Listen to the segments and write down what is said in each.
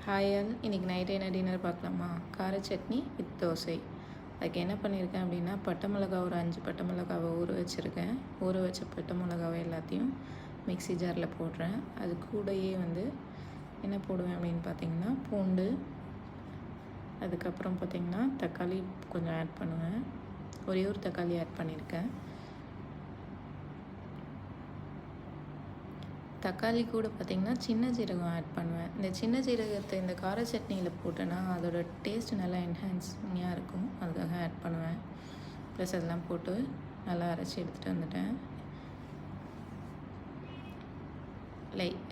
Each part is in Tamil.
ஹாய் ஆல், இன்றைக்கி நைட்டு என்ன டின்னர் பார்க்கலாமா? கார சட்னி வித் தோசை. அதுக்கு என்ன பண்ணியிருக்கேன் அப்படின்னா, பட்டை மிளகா ஒரு 5 பட்டை மிளகாவை ஊற வச்சுருக்கேன். ஊற வச்ச பட்டை மிளகாவை எல்லாத்தையும் மிக்ஸி ஜாரில் போடுறேன். அது கூடயே என்ன போடுவேன் அப்படின்னு பார்த்திங்கன்னா, பூண்டு, அதுக்கப்புறம் பார்த்திங்கன்னா தக்காளி கொஞ்சம் ஆட் பண்ணுவேன். ஒரே ஒரு தக்காளி ஆட் பண்ணியிருக்கேன். தக்காளி கூட பார்த்திங்கன்னா சின்ன ஜீரகம் ஆட் பண்ணுவேன். இந்த சின்ன ஜீரகத்தை இந்த கார சட்னியில் போட்டேன்னா அதோட டேஸ்ட் நல்லா என்ஹான்ஸிங்காக இருக்கும். அதுக்காக ஆட் பண்ணுவேன். ப்ளஸ் அதெல்லாம் போட்டு நல்லா அரைச்சி எடுத்துகிட்டு வந்துட்டேன்.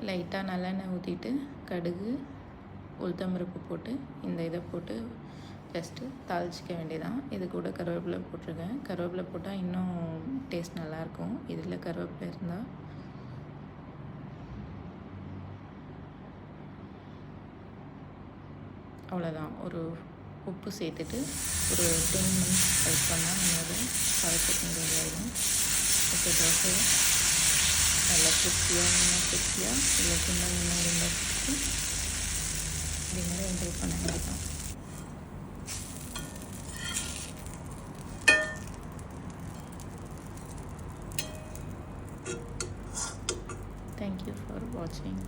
லைட்டாக நல்லெண்ணெய் ஊற்றிட்டு கடுகு, உளுத்தம்பருப்பு போட்டு இந்த இதை போட்டு ஜஸ்ட்டு தாளிச்சிக்க வேண்டியதான். இது கூட கருவேப்பிலை போட்டிருக்கேன். கருவேப்பிலை போட்டால் இன்னும் டேஸ்ட் நல்லாயிருக்கும். இதில் கருவேப்பிலை இருந்தால் அவ்வளோதான். ஒரு உப்பு சேர்த்துட்டு ஒரு 10 மினிட்ஸ் வெயிட் பண்ணால் நம்மளோட கார சட்னி ரெடி ஆகிடும். இப்போ தோசை நல்லா கிறிஸ்பியாக இல்லை இன்னும் இருந்தால் டின்னரை என்ஜாய் பண்ண வேண்டியதான். Thank you for watching.